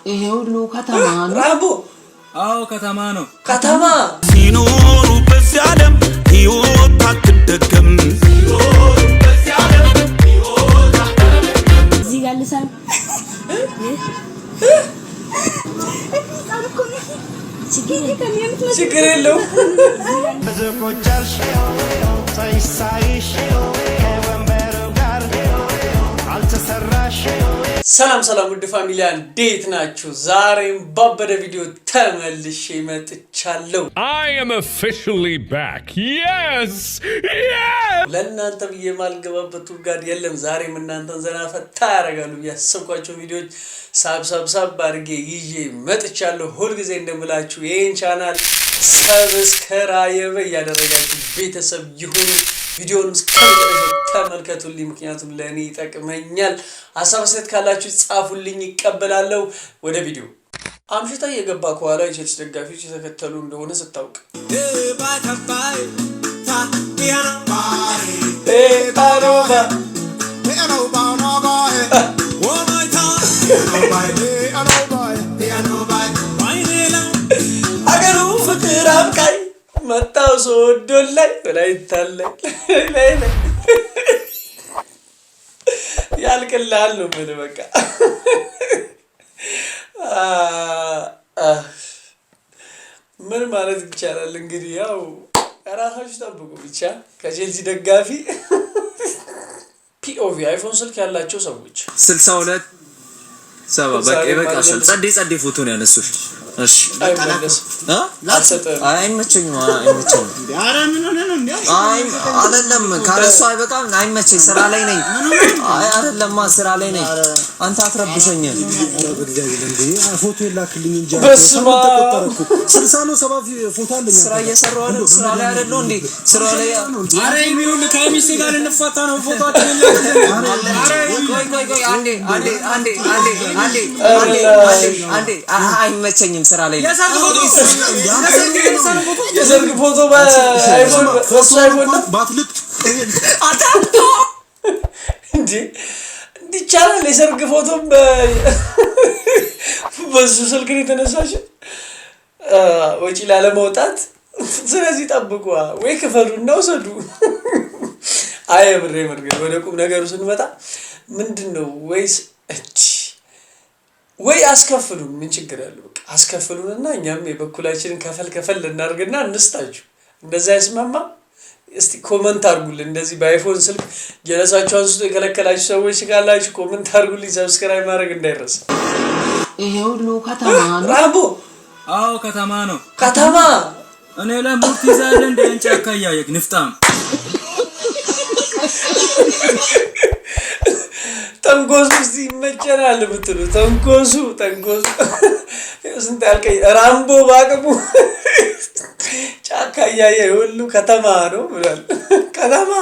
ይሄ ሁሉ ከተማ ነው ራምቦ አዎ ከተማ ነው ከተማ ሲኖሩ በዚህ ዓለም ሕይወት አትደገም እዚህ ጋር ልሳን ችግር የለው ሰላም ሰላም ውድ ፋሚሊያ እንዴት ናችሁ? ዛሬም ባበደ ቪዲዮ ተመልሼ መጥቻለሁ። I am officially back. Yes! Yes! ለእናንተ ብዬ ማልገባበት ጋር የለም። ዛሬም እናንተን ዘና ፈታ ያደርጋሉ ያሰብኳቸው ቪዲዮዎች ሳብ አድርጌ ይዤ መጥቻለሁ። ሁልጊዜ እንደምላችሁ ይሄን ቻናል ሰብስክራይብ ያደረጋችሁ ቤተሰብ ይሁኑ። ቪዲዮውን እስከመጨረሻው ተመልከቱልኝ ምክንያቱም ለኔ ይጠቅመኛል። ሐሳብ አስተያየት ካላችሁ ጻፉልኝ ይቀበላለሁ። ወደ ቪዲዮ አምሽታ የገባ ከኋላ የቼልሲ ደጋፊዎች የተከተሉ እንደሆነ ስታውቅ አገሩ ፍቅር አብቃይ መጣው ሶዶል ላይ ይታለል ላይ ያልቅላል ነው ምን በቃ ምን ማለት ይቻላል እንግዲህ ያው ራሳችሁ ጠብቁ ብቻ ከቼልሲ ደጋፊ ፒኦቪ አይፎን ስልክ ያላቸው ሰዎች 62 7 በቃ ጸዴ ፎቶ ነው ያነሱሽ እሺ አይመለስ አይመቸኝም ኧረ ምን ሆነ ነው እንዴ አይደለም ካለሱ አይበቃም አይመቸኝ ስራ ላይ ነኝ አይደለም ስራ ላይ ነኝ አንተ አትረብሸኝ ፎቶ ይላክልኝ እንጂ በስማ 60 ነው 70 ፎቶ አለኝ ስራ እየሰራሁ አይደል ስራ ላይ አይደል እንዴ ስራ ላይ አረ የሚሆን ከሚስቴ ጋር እንፋታ ነው ፎቶአችን ቆይ አንዴ አይመቸኝም ስራ ላይ የሰርግ ፎቶ በአይፎን ወስላይፎን ባትልቅ አታቶ እንዴ እንዲቻላል የሰርግ ፎቶ በሱ ስልክ ነው የተነሳሽ ወጪ ላለማውጣት ስለዚህ ጠብቁ ወይ ክፈሉና ወሰዱ አይ ብሬ መርገ ወደ ቁም ነገሩ ስንመጣ ምንድነው ወይስ ወይ አስከፍሉን ምን ችግር አለው በቃ አስከፍሉንና እኛም የበኩላችንን ከፈል እናርግና እንስጣችሁ እንደዛ ያስማማ እስቲ ኮሜንት አርጉልን እንደዚህ በአይፎን ስልክ ጀለሳችሁ አንስቶ የከለከላችሁ ሰዎች ካላችሁ ኮሜንት አርጉልኝ ሰብስክራይብ ማድረግ እንዳይረሳ ይሄ ሁሉ ከተማ ነው ራምቦ አዎ ከተማ ነው ከተማ እኔ ለሙርት ይዛል እንደ እንጫካ ያየክ ንፍጣም ተንኮሱ ሲመቸናል ብትሉ ተንኮሱ ስንት ያልከኝ ራምቦ ባቀቡ ጫካ ያየ ሁሉ ከተማ ነው ብሏል ከተማ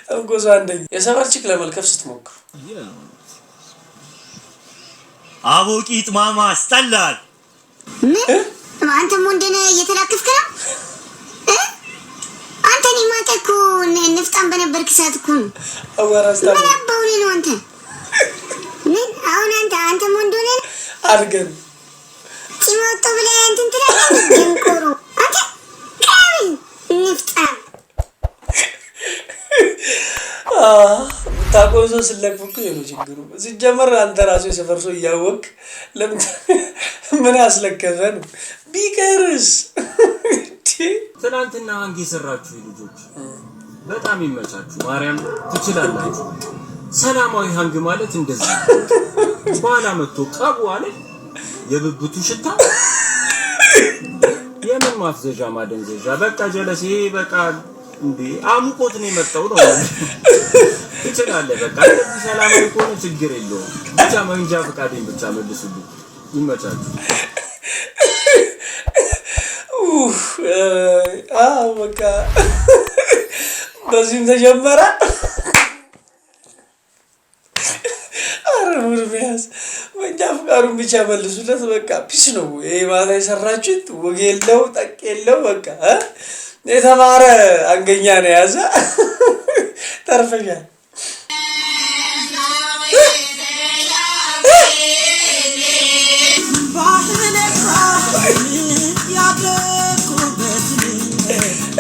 ተንኮሱ አንደኛ የሰፈር ቺክ ለመልከፍ ስትሞክሩ አቦቂት ማማ አስጠላል አንተ ወንደነ እየተላከፍከ ነው አንተኒ ማተኩ ንፍጣም በነበርክ ሰዓትኩ አወራስታ ምን አባውኔ ነው አንተ ምን አሁን አንተ ወንደነ አርገን ሲሞቶ ብለ እንትን ትላለህ እንቆሩ አንተ ካል ንፍጣም ታቆዞ ስለፈኩ ነው ችግሩ ሲጀመር አንተ ራሱ የሰፈር ሰው ያወቅ ለምን ምን አስለከፈን ቢቀርስ ትናንትና አንጊ ሰራችሁ ልጆች በጣም ይመቻችሁ ማርያም ትችላላችሁ ሰላማዊ ሃንግ ማለት እንደዚህ ባላ መጥቶ ቀቡ አለ የብብቱ ሽታ የምን ማፍዘዣ ማደንዘዣ በቃ ጀለሴ በቃ እንዴ አሙቆት ነው የመጣው ነው ትችላለህ በቃ እንደዚህ ሰላማዊ ከሆነ ችግር የለውም ብቻ መንጃ ፈቃዴን ብቻ መልሱልኝ ይመቻችሁ በቃ በዚህም ተጀመረ አረሙር ቢያስ መንጃ ፈቃዱን ብቻ መልሱለት በቃ ፒስ ነው ይሄ ማታ የሰራችሁት ወግ የለው ጠቅ የለው በቃ የተማረ አንገኛ ነው ያዘ ተርፈሻል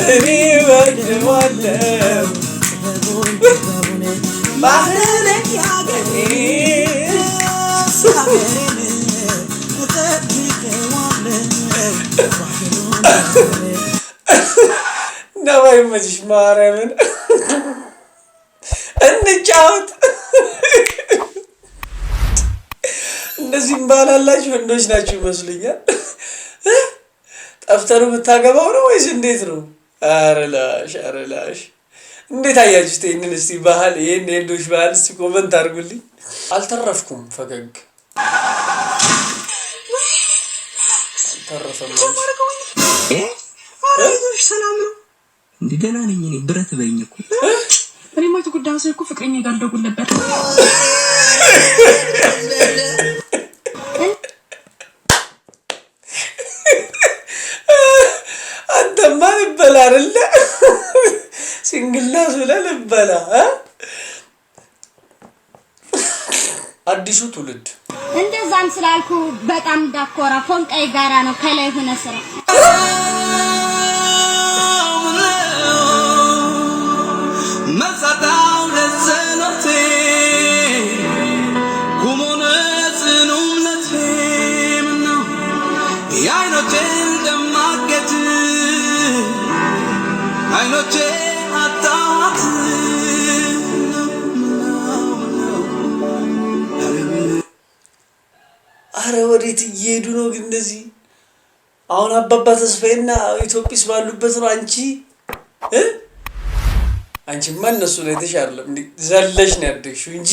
እኔ ወድዋለው ባህር ያገሬ ነባይ መጅሽ ማርያምን እንጫወት። እንደዚህ ባላላችሁ ወንዶች ናችሁ ይመስሉኛል። ጠፍተሩ የምታገባው ነው ወይስ እንዴት ነው? አረላሽ እንዴት አያችሁት? ይሄንን እስቲ ባህል ይሄን የወንዶች ባህል እስቲ ኮመንት አድርጉልኝ። አልተረፍኩም ፈገግ አልተረፈም። ሰላም ነው እንዴ? ደህና ነኝ እኔ። ብረት በይኝ እኮ እኔማ ተጎዳሁ እኮ ፍቅረኛ ጋር ደውል ነበር። አንተማ ልበላ አይደለ? ሲንግላስ ብለህ ልበላ። አዲሱ ትውልድ እንደዛም ስላልኩ በጣም ዳኮራ ፎንቃይ ጋራ ነው ከላይ ሆነ ስራ መሳታው ለሰሎቴ ኩሞነጽኑም ለቴም ነው የአይኖቼን ደማቀት አይኖቼ አጣዋት። አረ ወዴት እየሄዱ ነው ግን እንደዚህ? አሁን አባባ ተስፋዬና ኢትዮጲስ ባሉበት ነው አንቺማ እነሱ ላይ ተሻለም እንዴ ዘለሽ ነው ያደግሽው እንጂ።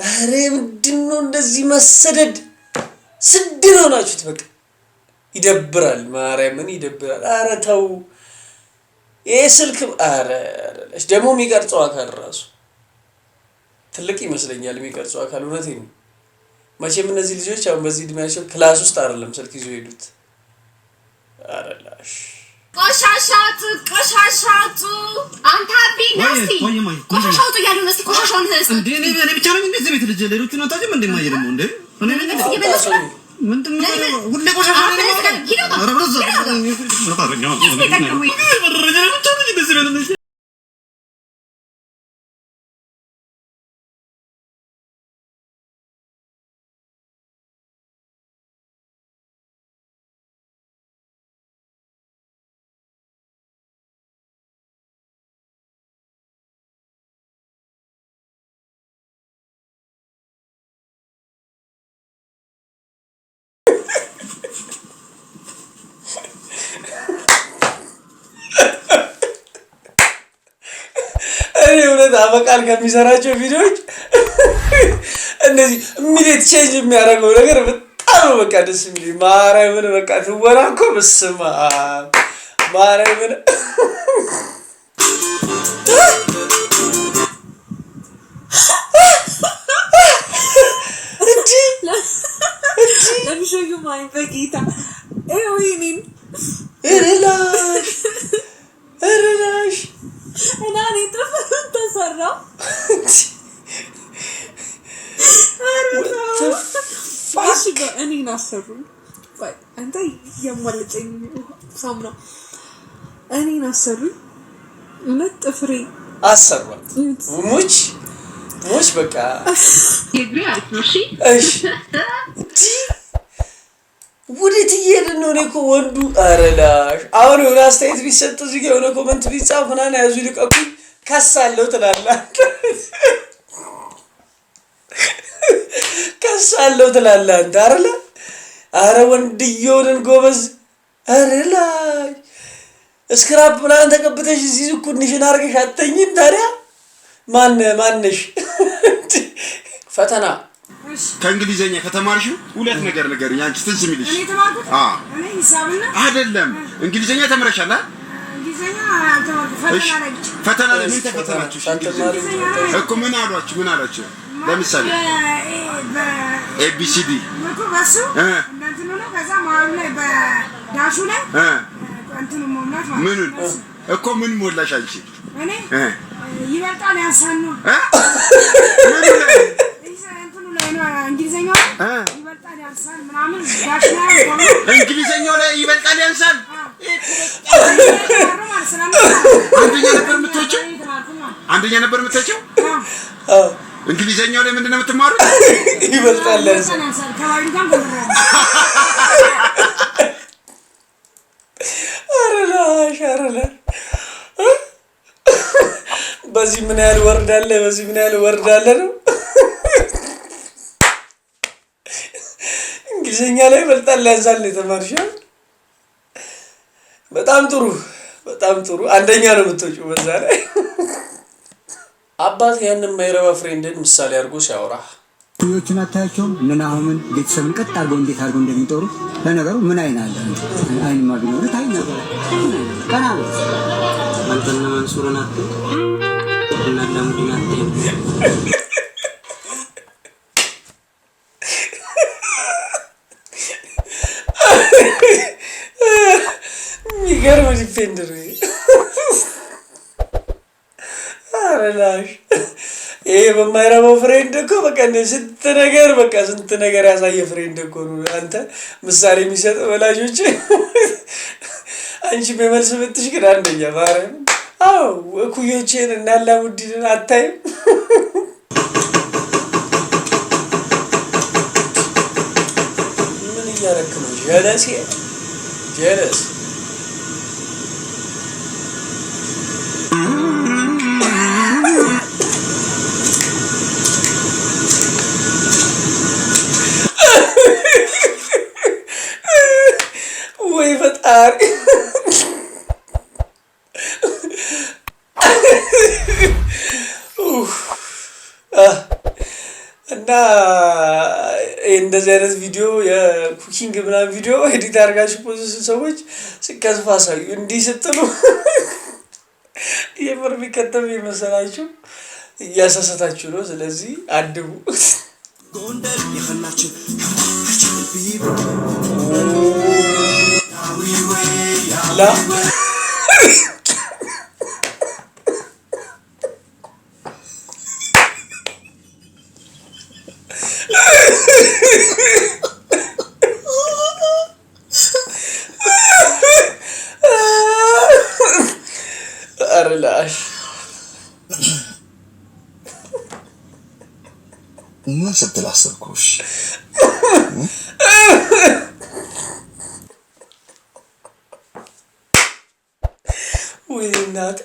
አረ ምንድነው እንደዚህ መሰደድ? ስድ ነው ናችሁት። በቃ ይደብራል፣ ማርያምን ይደብራል። አረ ተው ይሄ ስልክ አረ ደግሞ የሚቀርጸው አካል ራሱ ትልቅ ይመስለኛል። የሚቀርጸው አካል እውነቴን ነው። መቼም እነዚህ ልጆች አሁን በዚህ እድሜያቸው ክላስ ውስጥ አይደለም ስልክ ይዞ ሄዱት። አረላሽ ቆሻሻቱ አንተ አቢናስቲ ቆሻሻቱ ያለው ነስ ቆሻሻውን ህስ እንዴ እኔ ብቻ ነኝ እንደዚህ ቤት ልጅ ሌሎቹን አታውቂም እንዴ? ማየ ደግሞ እንዴ እኔ ምንድነው ሁሌ ቆሻሻ ነው? እውነት አበቃል ከሚሰራቸው ቪዲዮዎች እንደዚህ ሚሊት ቼንጅ የሚያደርገው ነገር በጣም ነው በቃ ደስ የሚል። ማርያምን በቃ ትወና እኮ በስመ አብ ማርያምን Let me show you mine, Paquita. Relax. And I need to እኔ ናሰሩ አንተ የማለጨኝ ሳምና እኔ ናሰሩ እውነት ጥፍሬ አሰሯት ሙች በቃ ይግሪ አልኩሽ። እሺ ወዴት እየሄድን ነው? እኔ እኮ ወንዱ አረላሽ አሁን የሆነ አስተያየት ቢሰጥ እዚህ ጋር የሆነ ኮመንት ቢጻፍ ምናምን ያዙ ልቀቁኝ ከሳለሁ ትላለህ ከሳለሁ ትላለህ አንተ አይደለ? አረ ወንድየውን ጎበዝ አረላሽ ስክራፕ ምናምን ተቀብተሽ እዚህ ኩንሽን አድርገሽ አተኝም ታዲያ ማንሽ ፈተና ከእንግሊዘኛ ከተማርሽው ሁለት ነገር ንገሪኝ። አንቺ ትዝ የሚልሽ እኔ ተማርኩት እኔ ሂሳብና አይደለም እንግሊዘኛ ተምረሻል አይደል? እንግሊዘኛ ተማርኩ። ፈተና ላይ ምን ተፈተናችሁ? እኮ ምን አሏችሁ? ለምሳሌ ኤቢሲዲ እኮ በሱ እንትን ነው። ከዛ ማሉ ላይ በዳሹ ላይ እንትን ሞላት ማለት ምኑን እኮ ምን ሞላሽ አንቺ? እኔ ይበልጣል ያንሳል ነው ምኑ ላይ እንግሊዘኛው ይበልጣል ያንሳል ምናምን ዳሽ ላይ እንግሊዘኛው ላይ ይበልጣል ያንሳል አንደኛ ነበር የምትወጪው እንግሊዘኛው ላይ ምንድነው የምትማሩት ይበልጣል አረላ በዚህ ምን ያህል ወርዳለ ነው እንግሊዘኛ ላይ ይበልጣል ያዛል የተማርሻል በጣም ጥሩ አንደኛ ነው የምትወጪው በዛ ላይ አባት ያንን ማይረባ ፍሬንድን ምሳሌ አድርጎ ሲያወራ ኩዮችን አታያቸውም ነናሁምን ቤተሰብን ቀጥ አድርገው እንዴት አድርገው እንደሚጦሩ ለነገሩ ምን አይናለ አይንማ ቢኖር ታይ ነበር ቀና አንተና መንሱርን አትይ እና ለሙዲን አትይ ይገርም ዲፌንደር አረላሽ ይሄ በማይረባው ፍሬንድ እኮ በቃ ስንት ነገር ያሳየ ፍሬንድ እኮ ነው አንተ ምሳሌ የሚሰጥ ወላጆች አንቺ በመልስ ብትሽ ግን አንደኛ ማርያም አው ኩዮቼን እና አላሙዲንን አታይም ምን እያረክ ነው ጀለስ ወይ ፈጣሪ እና እንደዚህ አይነት ቪዲዮ የኩኪንግ ምናምን ቪዲዮ ኤዲት አድርጋችሁ ፖዚሽን ሰዎች ሲከስፋ ሳዩ እንዲህ ስትሉ የምር ቢከተም ይመስላችሁ እያሳሳታችሁ ነው ስለዚህ አድቡ ጎንደር የፈናችሁ ላ አረላሽ ምን ስትል አሰብኩሽ ወይናት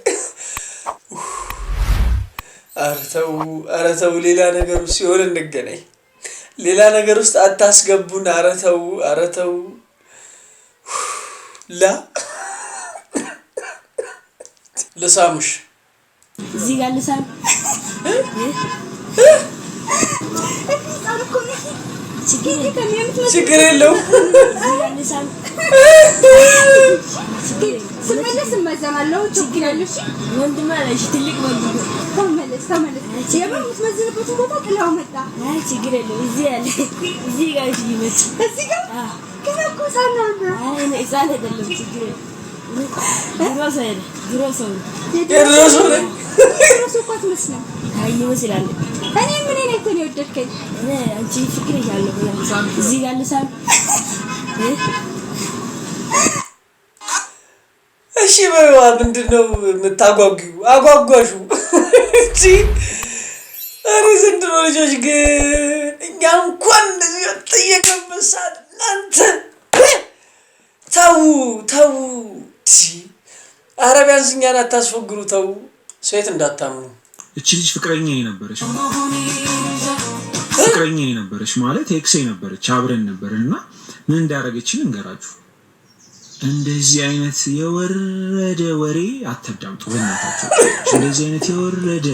አረተው ሌላ ነገር ሲሆን እንገናኝ ሌላ ነገር ውስጥ አታስገቡን አረተው ላ ለሳሙሽ እዚህ ጋር ለሳም ችግር የለው ስመለስ መዘማለው ችግር ያለው እሺ ወንድም አለሽ ትልቅ ወንድም ተመለስ የማሙት መዝንበት ቦታ ጥላው መጣ አይ ችግር የለው እዚህ ጋር ይመች እዚህ ጋር ከነኩ ሳናና አይ እኔ ዛለ አይደለም ችግር ድሮሰው ቆት መስለም አይ ይመስላል እኔ ምን ነኝ እኮ ነው ወደድከኝ እኔ አንቺ ፍቅር ያለው እዚህ ጋር ለሳም እሺ በይዋ ምንድነው የምታጓጉው አጓጓሹ እቺ አሬ ዘንድሮ ልጆች ግን እኛ እንኳን እንደዚህ ተየከመሳት አንተ ተው አረቢያን ዝኛና ታስፈግሩ ተው ሴት እንዳታምኑ እቺ ልጅ ፍቅረኛ ነበረች ማለት ኤክሴ ነበረች አብረን ነበርና ምን እንዳረገችን እንገራችሁ እንደዚህ አይነት የወረደ ወሬ አትዳምጡ በእናታችሁ እንደዚህ አይነት የወረደ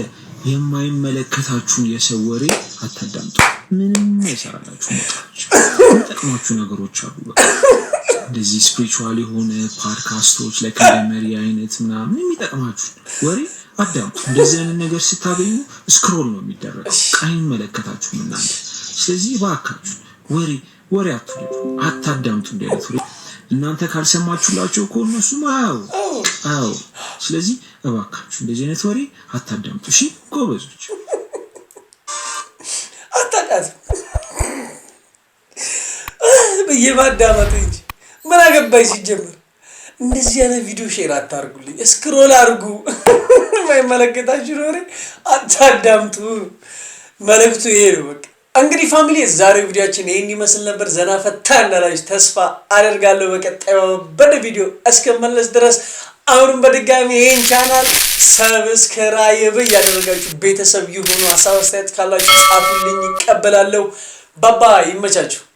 የማይመለከታችሁን የሰው ወሬ አትዳምጡ ምንም አይሰራላችሁ የሚጠቅማችሁ ነገሮች አሉ በቃ እንደዚህ ስፒሪቹዋል የሆነ ፖድካስቶች ላይ ከመሪ አይነት ምናምን የሚጠቅማችሁ ወሬ አዳምጡ እንደዚህ አይነት ነገር ስታገኙ ስክሮል ነው የሚደረገው አይመለከታችሁም እናንተ ስለዚህ ባካችሁ ወሬ አታዳምጡ እንደዚህ እናንተ ካልሰማችሁላችሁ እኮ እነሱ አው ስለዚህ እባካችሁ እንደዚህ አይነት ወሬ አታዳምጡ እሺ ጎበዞች አታዳምጡ በየማዳመጥ እንጂ ምን አገባኝ ሲጀምር እንደዚህ አይነት ቪዲዮ ሼር አታርጉልኝ፣ ስክሮል አርጉ። ማይመለከታችሁ ኖሬ አታዳምጡ። መልእክቱ ይሄ ነው በቃ። እንግዲህ ፋሚሊ ዛሬው ቪዲዮአችን ይሄን ይመስል ነበር። ዘና ፈታ እንዳላችሁ ተስፋ አደርጋለሁ። በቀጣዩ በቪዲዮ እስከመለስ ድረስ አሁንም በድጋሚ ይሄን ቻናል ሰብስክራይብ ያደረጋችሁ ቤተሰብ ይሁኑ። ሀሳብ አስተያየት ካላችሁ ጻፉልኝ፣ ይቀበላለሁ። ባባ ይመቻችሁ።